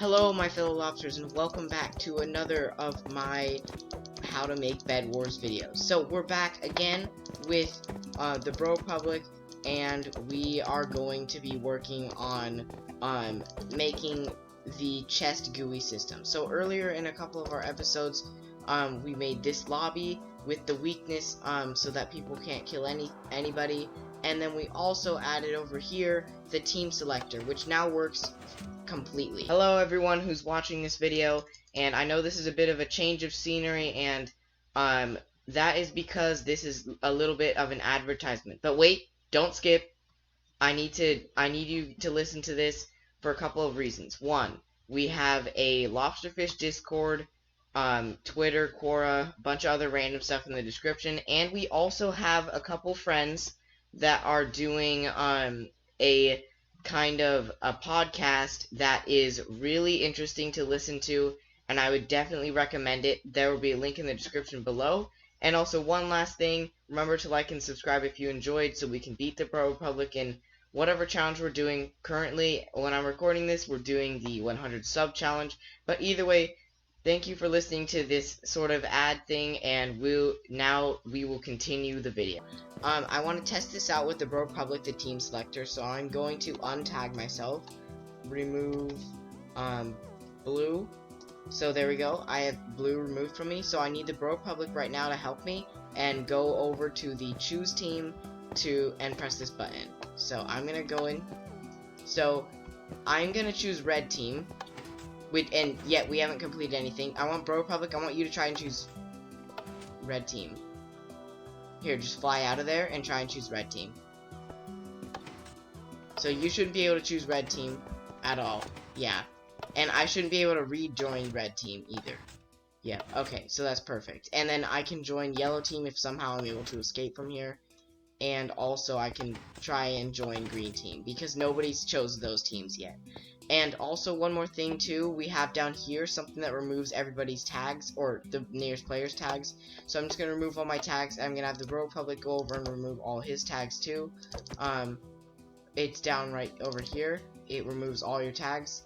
Hello, my fellow lobsters, and welcome back to another of my how to make Bedwars videos. So we're back again with the Bro Republic, and we are going to be working on making the chest GUI system. So earlier in a couple of our episodes, we made this lobby with the weakness so that people can't kill anybody, and then we also added over here the team selector, which now works completely. Hello everyone who's watching this video, and I know this is a bit of a change of scenery, and that is because this is a little bit of an advertisement. But wait, don't skip. I need you to listen to this for a couple of reasons. One, we have a Lobsterfish Discord, Twitter, Quora, bunch of other random stuff in the description, and we also have a couple friends that are doing a kind of a podcast that is really interesting to listen to, and I would definitely recommend it. There will be a link in the description below. And also, one last thing, remember to like and subscribe if you enjoyed, so we can beat the Pro Republic in whatever challenge we're doing. Currently, when I'm recording this, we're doing the 100 sub challenge, but either way, thank you for listening to this sort of ad thing, and we will continue the video. I want to test this out with the Bro Republic, the team selector, so I'm going to untag myself, remove blue. So there we go, I have blue removed from me, so I need the Bro Republic right now to help me, and go over to the choose team and press this button. So I'm gonna go in, so I'm gonna choose red team, and yet we haven't completed anything. I want Bro Republic, I want you to try and choose red team. Here, just fly out of there and try and choose red team. So you shouldn't be able to choose red team at all. Yeah. And I shouldn't be able to rejoin red team either. Yeah, okay, so that's perfect. And then I can join yellow team if somehow I'm able to escape from here. And also I can try and join green team, because nobody's chosen those teams yet. And also one more thing too, we have down here something that removes everybody's tags, or the nearest player's tags. So I'm just going to remove all my tags, and I'm going to have the Bro Republic go over and remove all his tags too. It's down right over here. It removes all your tags.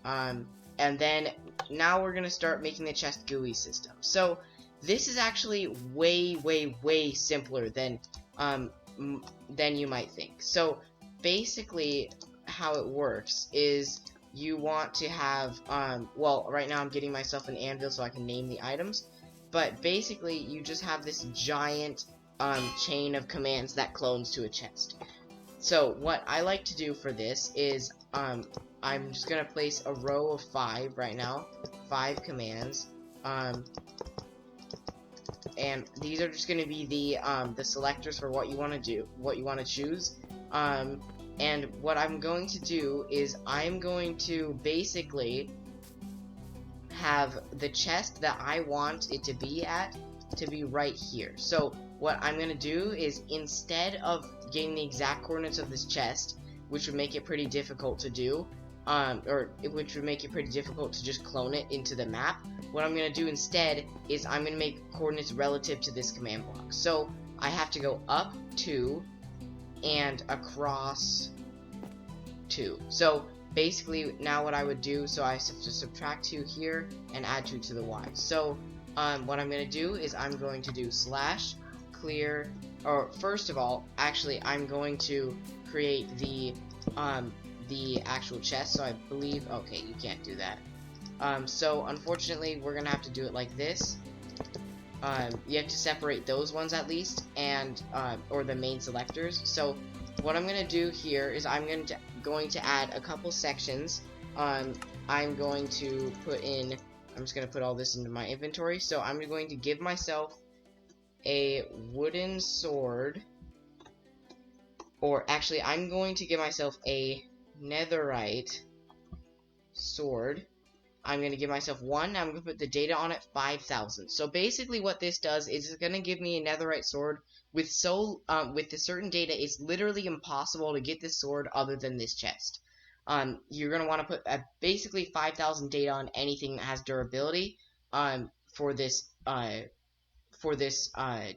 And then now we're going to start making the chest GUI system. So this is actually way simpler than you might think. So basically how it works is you want to have well, right now I'm getting myself an anvil so I can name the items, but basically you just have this giant chain of commands that clones to a chest. So what I like to do for this is I'm just gonna place a row of 5 right now, 5 commands, and these are just gonna be the selectors for what you want to do, what you want to choose. And what I'm going to do is I'm going to basically have the chest that I want it to be at to be right here. So what I'm going to do is, instead of getting the exact coordinates of this chest, which would make it pretty difficult to do, which would make it pretty difficult to just clone it into the map, what I'm going to do instead is I'm going to make coordinates relative to this command block. So I have to go up 2 and across 2. So basically now what I would do, so I have to subtract 2 here and add 2 to the y. So what I'm going to do is I'm going to do slash clear, or first of all, actually I'm going to create the actual chest. So I believe, okay, you can't do that. So unfortunately we're going to have to do it like this. You have to separate those ones at least, and or the main selectors. So what I'm gonna do here is I'm going to add a couple sections. I'm going to put in, I'm just gonna put all this into my inventory. So I'm going to give myself a wooden sword, or actually I'm going to give myself a netherite sword. I'm going to give myself 1, I'm going to put the data on it, 5,000. So basically what this does is it's going to give me a netherite sword with the certain data. It's literally impossible to get this sword other than this chest. You're going to want to put basically 5,000 data on anything that has durability for this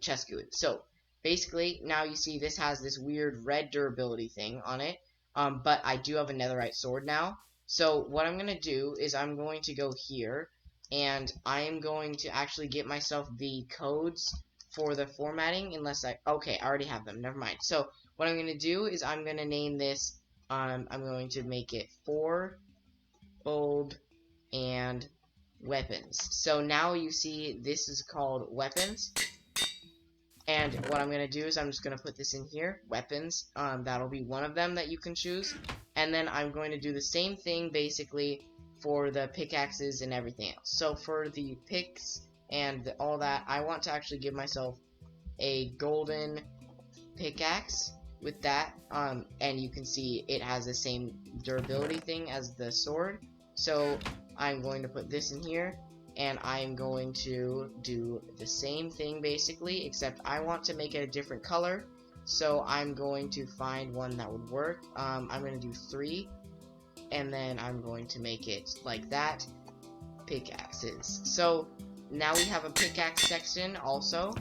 chest GUI. So basically now you see this has this weird red durability thing on it, but I do have a netherite sword now. So what I'm going to do is I'm going to go here, and I am going to actually get myself the codes for the formatting, unless okay, I already have them, never mind. So what I'm going to do is I'm going to name this, I'm going to make it 4 bold and weapons. So now you see this is called weapons. And what I'm going to do is I'm just going to put this in here, weapons. That'll be one of them that you can choose. And then I'm going to do the same thing basically for the pickaxes and everything else. So for the picks and all that, I want to actually give myself a golden pickaxe with that. And you can see it has the same durability thing as the sword. So I'm going to put this in here. And I'm going to do the same thing basically, except I want to make it a different color. So I'm going to find one that would work. I'm going to do 3, and then I'm going to make it like that. Pickaxes. So now we have a pickaxe section also.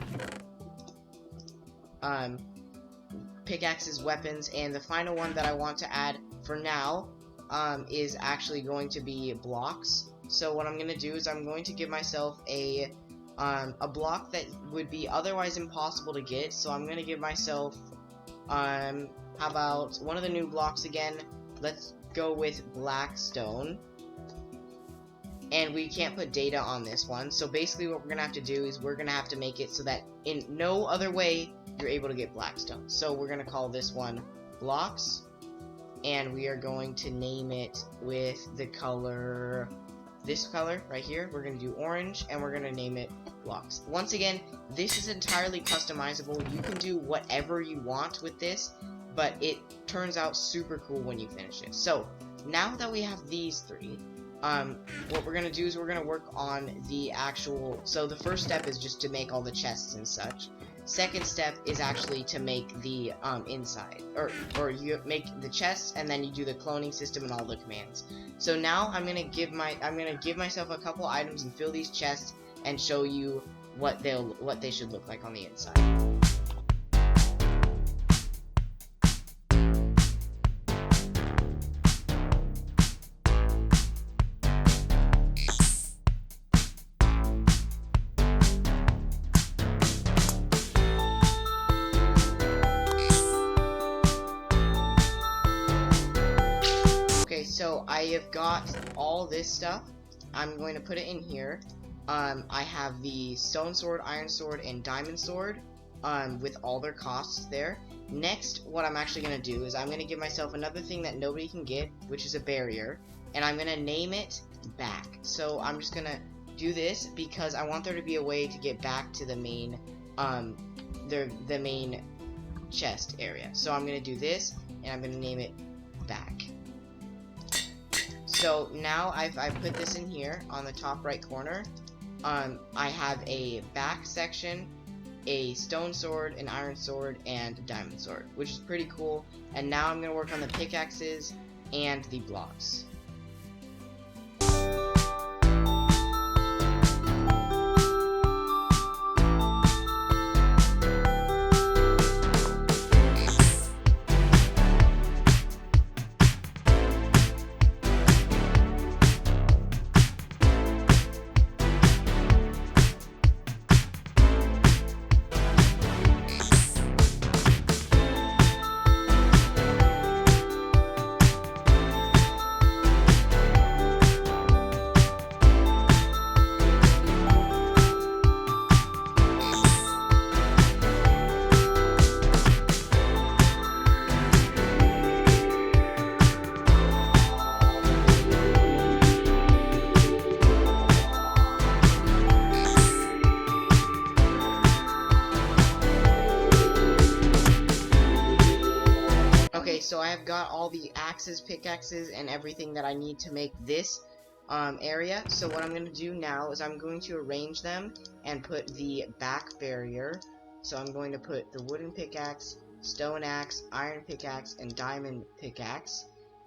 Pickaxes, weapons, and the final one that I want to add for now is actually going to be blocks. So what I'm going to do is I'm going to give myself a block that would be otherwise impossible to get. So I'm going to give myself, how about one of the new blocks again? Let's go with black stone. And we can't put data on this one. So basically what we're going to have to do is we're going to have to make it so that in no other way you're able to get blackstone. So we're going to call this one blocks. And we are going to name it with the color, this color right here. We're going to do orange, and we're going to name it blocks. Once again, this is entirely customizable. You can do whatever you want with this, but it turns out super cool when you finish it. So now that we have these 3, what we're going to do is we're going to work on the actual, so the first step is just to make all the chests and such. Second step is actually to make the inside, or you make the chests, and then you do the cloning system and all the commands. So now I'm gonna give myself a couple items and fill these chests and show you what they should look like on the inside. So I have got all this stuff. I'm going to put it in here. I have the stone sword, iron sword, and diamond sword with all their costs there. Next, what I'm actually going to do is I'm going to give myself another thing that nobody can get, which is a barrier, and I'm going to name it back. So I'm just going to do this because I want there to be a way to get back to the main the main chest area. So I'm going to do this, and I'm going to name it back. So now I've put this in here on the top right corner. I have a back section, a stone sword, an iron sword, and a diamond sword, which is pretty cool. And now I'm going to work on the pickaxes and the blocks. Okay, so I have got all the axes, pickaxes, and everything that I need to make this area. So what I'm going to do now is I'm going to arrange them and put the back barrier. So I'm going to put the wooden pickaxe, stone axe, iron pickaxe, and diamond pickaxe.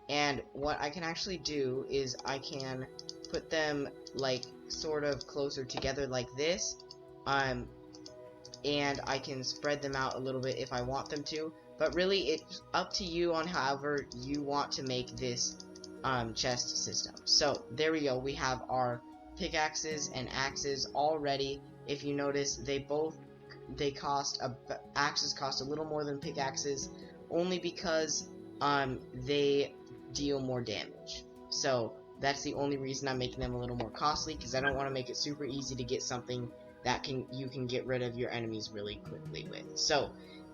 And what I can actually do is I can put them like sort of closer together like this. And I can spread them out a little bit if I want them to. But really, it's up to you on however you want to make this chest system. So there we go. We have our pickaxes and axes all ready. If you notice, axes cost a little more than pickaxes, only because they deal more damage. So that's the only reason I'm making them a little more costly, because I don't want to make it super easy to get something that you can get rid of your enemies really quickly with. So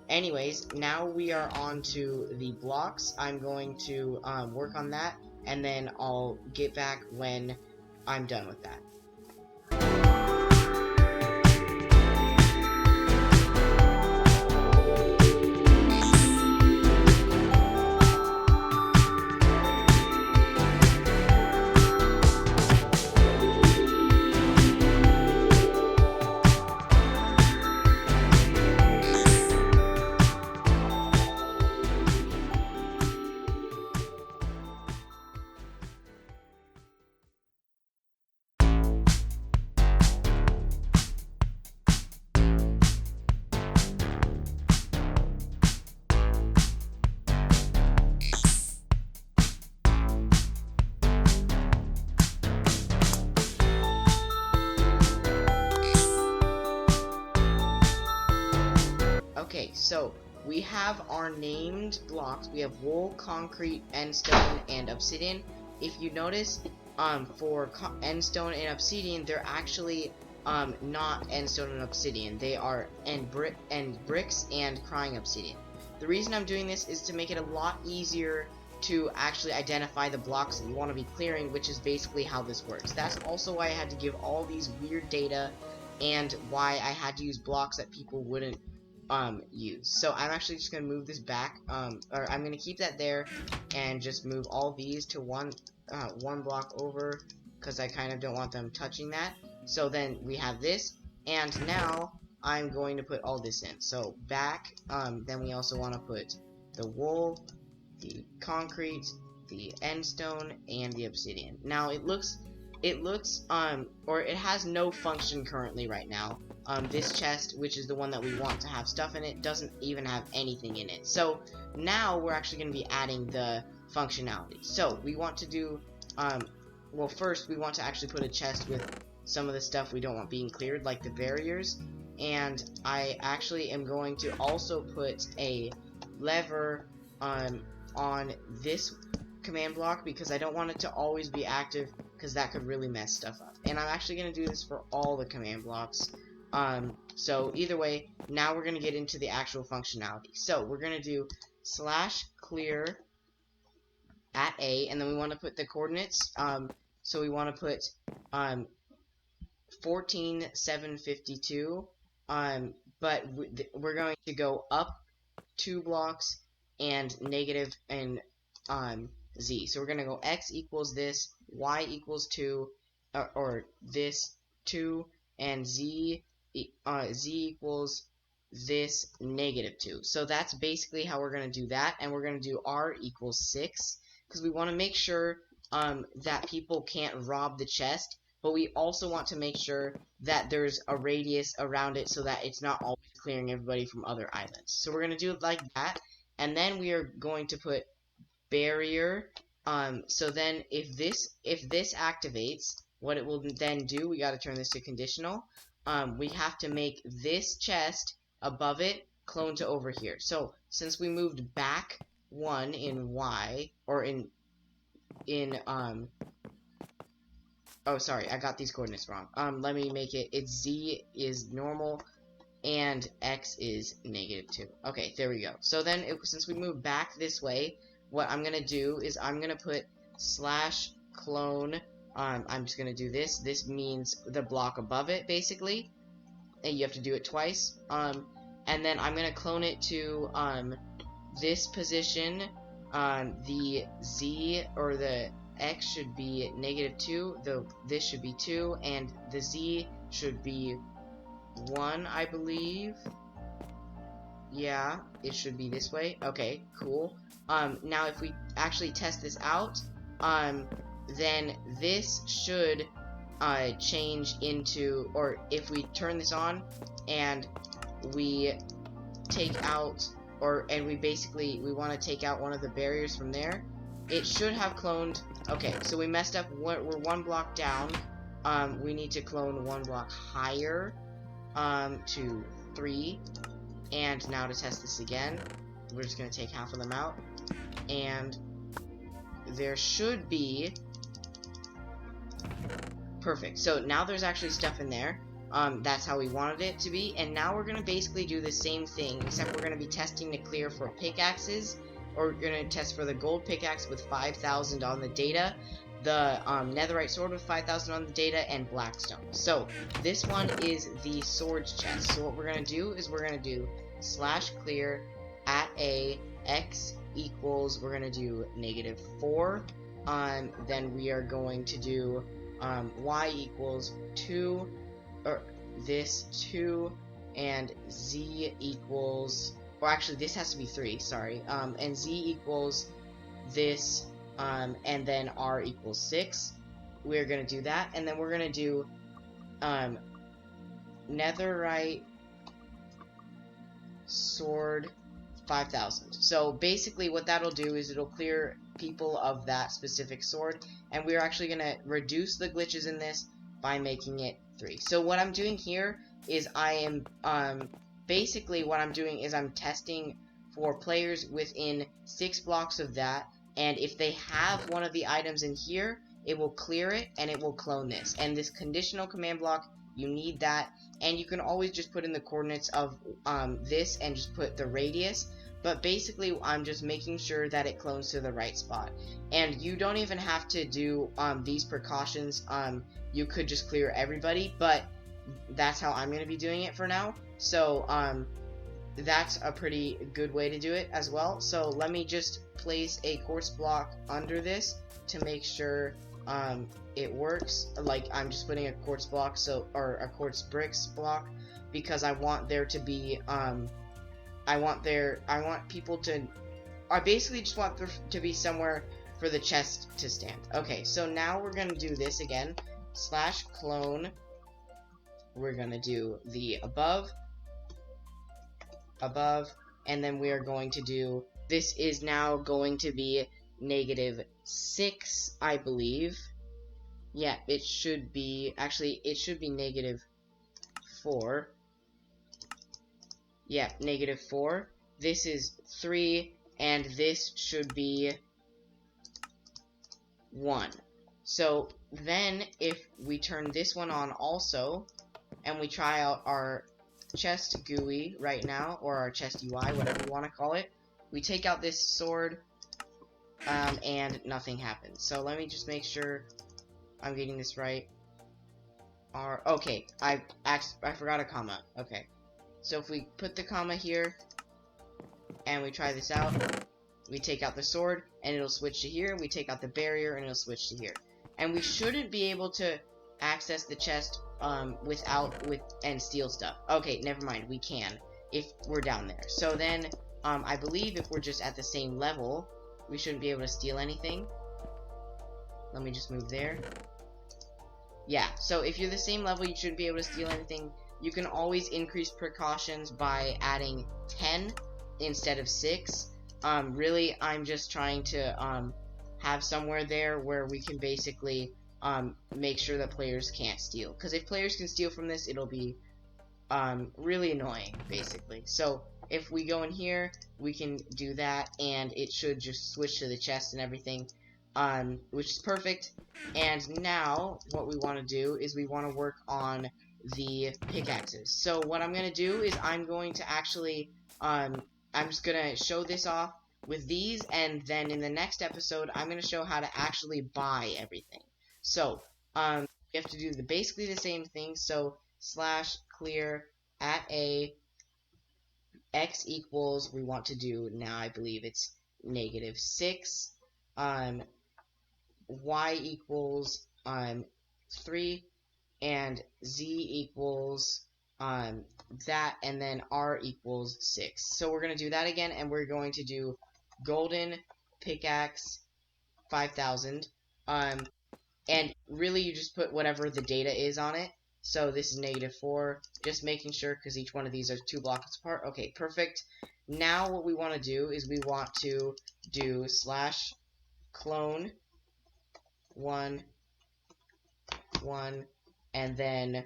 anyways, now we are on to the blocks. I'm going to work on that, and then I'll get back when I'm done with that. Okay, so we have our named blocks. We have wool, concrete, endstone, and obsidian. If you notice, for endstone and obsidian, they're actually not endstone and obsidian. They are bricks and crying obsidian. The reason I'm doing this is to make it a lot easier to actually identify the blocks that you want to be clearing, which is basically how this works. That's also why I had to give all these weird data, and why I had to use blocks that people wouldn't use. So I'm actually just gonna move this back, or I'm gonna keep that there and just move all these to one block over, because I kind of don't want them touching that. So then we have this, and now I'm going to put all this in. So back, then we also want to put the wool, the concrete, the endstone, and the obsidian. Now it looks or it has no function currently right now. This chest, which is the one that we want to have stuff in it, doesn't even have anything in it. So now we're actually going to be adding the functionality. So we want to do, well, first we want to actually put a chest with some of the stuff we don't want being cleared, like the barriers. And I actually am going to also put a lever on this command block, because I don't want it to always be active, because that could really mess stuff up. And I'm actually going to do this for all the command blocks. So either way, now we're going to get into the actual functionality. So we're going to do /clear at A, and then we want to put the coordinates. So we want to put 14,752. But we're going to go up 2 blocks and negative and z. So we're going to go x equals this, y equals 2, or this 2, and z equals this -2. So that's basically how we're going to do that, and we're going to do r equals 6, because we want to make sure that people can't rob the chest, but we also want to make sure that there's a radius around it so that it's not always clearing everybody from other islands. So we're going to do it like that, and then we are going to put barrier. So then if this activates, what it will then do, we got to turn this to conditional. We have to make this chest above it clone to over here. So since we moved back 1 in Y, or oh, sorry, I got these coordinates wrong. Let me make it, it's Z is normal, and X is -2. Okay, there we go. So then, since we moved back this way, what I'm gonna do is I'm gonna put /clone, I'm just gonna do this. This means the block above it, basically. And you have to do it twice. And then I'm gonna clone it to, this position. The Z, or the X, should be -2, this should be 2, and the Z should be 1, I believe. Yeah, it should be this way. Okay, cool. Now if we actually test this out, then this should change into, or if we turn this on and we take out, we want to take out one of the barriers from there, it should have cloned Okay, so we messed up. We're one block down. We need to clone one block higher. To 3. And now to test this again, we're just going to take half of them out. And there should be... Perfect. So now there's actually stuff in there. That's how we wanted it to be. And now we're going to basically do the same thing, except we're going to be testing to clear for pickaxes. Or we're going to test for the gold pickaxe with 5,000 on the data, the netherite sword with 5,000 on the data, and blackstone. So this one is the swords chest. So what we're going to do is we're going to do /clear at a x equals, we're going to do -4. Then we are going to do y equals 2, or this 2, and z equals, or actually this has to be 3, sorry, and z equals this, and then r equals 6. We're going to do that, and then we're going to do netherite sword 5,000. So basically what that'll do is it'll clear people of that specific sword, and we're actually going to reduce the glitches in this by making it 3. So what I'm doing here is I am basically what I'm doing is I'm testing for players within 6 blocks of that, and if they have one of the items in here, it will clear it and it will clone this. And this conditional command block, you need that, and you can always just put in the coordinates of this and just put the radius, but basically I'm just making sure that it clones to the right spot. And you don't even have to do these precautions. You could just clear everybody, but that's how I'm going to be doing it for now. So that's a pretty good way to do it as well. So let me just place a quartz block under this to make sure it works. Like, I'm just putting a quartz block, or a quartz bricks block, because I want there to be I want people to, I basically just want there to be somewhere for the chest to stand. Okay, so now we're gonna do this again, /clone. We're gonna do the above, and then we are going to do, this is now going to be -6, I believe. Yeah, it should be, actually, it should be -4. Yeah, -4. This is 3, and this should be 1. So then, if we turn this one on also, and we try out our chest GUI right now, or our chest UI, whatever you want to call it, we take out this sword, and nothing happens. So let me just make sure I'm getting this right. Okay, I forgot a comma. Okay, so if we put the comma here, and we try this out, we take out the sword, and it'll switch to here. We take out the barrier, and it'll switch to here. And we shouldn't be able to access the chest and steal stuff. Okay, never mind, we can if we're down there. So then I believe if we're just at the same level, we shouldn't be able to steal anything. Let me just move there. Yeah, so if you're the same level, you shouldn't be able to steal anything. You can always increase precautions by adding 10 instead of 6. Really, I'm just trying to have somewhere there where we can basically make sure that players can't steal. Because if players can steal from this, it'll be really annoying, basically. So if we go in here, we can do that, and it should just switch to the chest and everything, which is perfect. And now, what we want to do is we want to work on the pickaxes. So what I'm going to do is I'm going to actually, I'm just going to show this off with these, and then in the next episode, I'm going to show how to actually buy everything. So, we have to do basically the same thing. So, /clear at a x equals, we want to do, now I believe it's -6, y equals 3, and z equals that, and then r equals 6. So we're going to do that again, and we're going to do golden pickaxe 5,000, and really you just put whatever the data is on it. So this is -4, just making sure, because each one of these are 2 blocks apart. Okay, perfect. Now what we want to do is we want to do /clone 1, 1, and then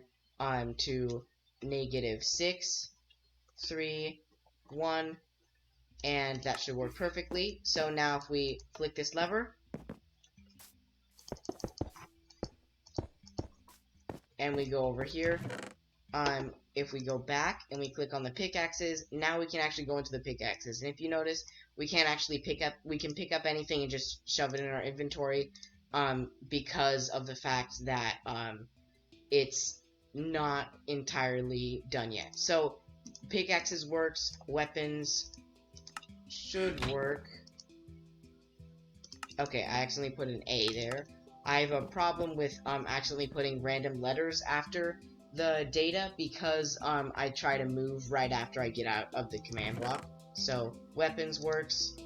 to -6, 3, 1, and that should work perfectly. So now if we flick this lever, and we go over here, if we go back and we click on the pickaxes, now we can actually go into the pickaxes. And if you notice, we can't actually we can pick up anything and just shove it in our inventory, because of the fact that, it's not entirely done yet. So, pickaxes works, weapons should work. Okay, I accidentally put an A there. I have a problem with, accidentally putting random letters after the data because I try to move right after I get out of the command block. So weapons works,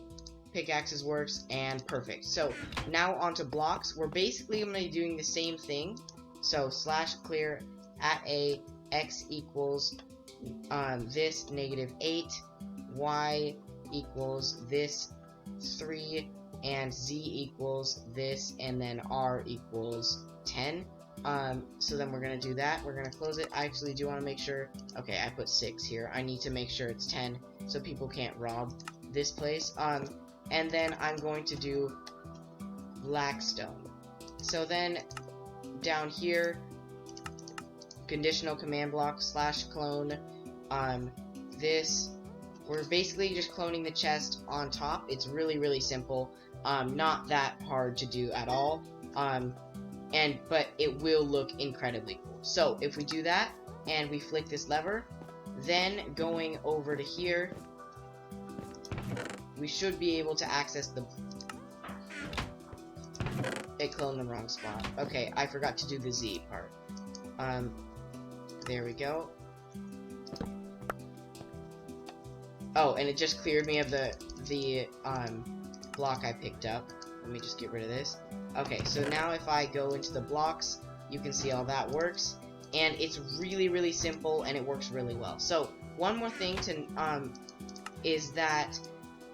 pickaxes works, and perfect. So now onto blocks. We're basically going to be doing the same thing. So /clear at a x equals this -8, y equals this 3, and z equals this, and then r equals 10. So then we're going to do that. We're going to close it. I actually do want to make sure. Okay, I put 6 here. I need to make sure it's 10 so people can't rob this place. And then I'm going to do Blackstone. So then down here, conditional command block /clone this. We're basically just cloning the chest on top. It's really simple. Not that hard to do at all. But it will look incredibly cool. So if we do that and we flick this lever, then going over to here, we should be able to access the. It cloned the wrong spot. Okay, I forgot to do the Z part. There we go. Oh, and it just cleared me of the block I picked up. Let me just get rid of this. Okay, so now if I go into the blocks, you can see all that works, and it's really simple, and it works really well. So one more thing to is that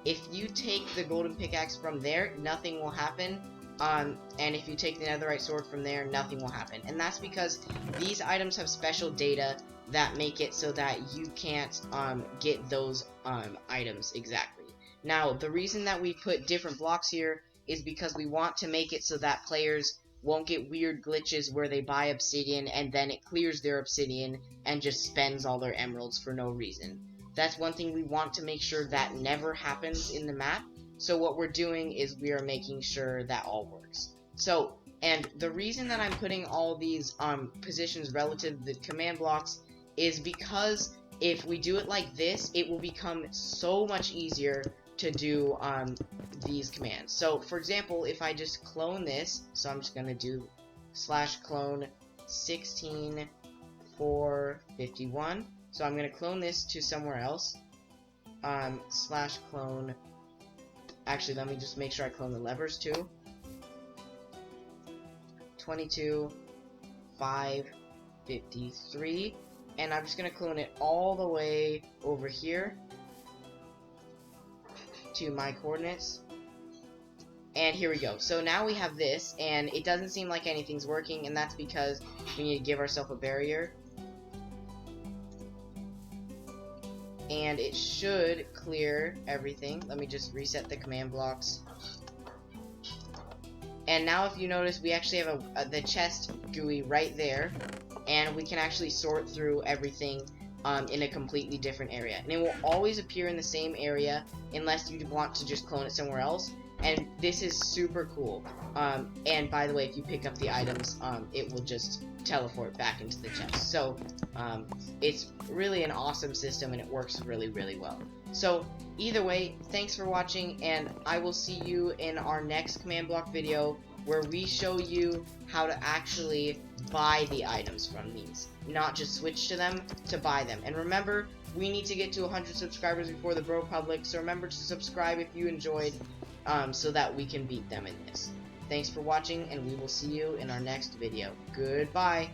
if you take the golden pickaxe from there, nothing will happen. And if you take the netherite sword from there, nothing will happen. And that's because these items have special data that make it so that you can't get those items exactly. Now, the reason that we put different blocks here is because we want to make it so that players won't get weird glitches where they buy obsidian and then it clears their obsidian and just spends all their emeralds for no reason. That's one thing we want to make sure that never happens in the map. So what we're doing is we are making sure that all works. So, and the reason that I'm putting all these positions relative to the command blocks is because if we do it like this, it will become so much easier to do these commands. So, for example, if I just clone this, so I'm just going to do /clone 16:451. So I'm going to clone this to somewhere else. /clone. Actually, let me just make sure I clone the levers too. 22:553, and I'm just gonna clone it all the way over here to my coordinates. And here we go. So now we have this, and it doesn't seem like anything's working, and that's because we need to give ourselves a barrier. And it should clear everything. Let me just reset the command blocks. And now if you notice, we actually have the chest GUI right there, and we can actually sort through everything in a completely different area. And it will always appear in the same area unless you want to just clone it somewhere else. And this is super cool. And by the way, if you pick up the items, it will just teleport back into the chest. So it's really an awesome system, and it works really well. So either way, thanks for watching, and I will see you in our next command block video where we show you how to actually buy the items from these, not just switch to them, to buy them. And remember, we need to get to 100 subscribers before the Bro Public, so remember to subscribe if you enjoyed, so that we can beat them in this. Thanks for watching, and we will see you in our next video. Goodbye!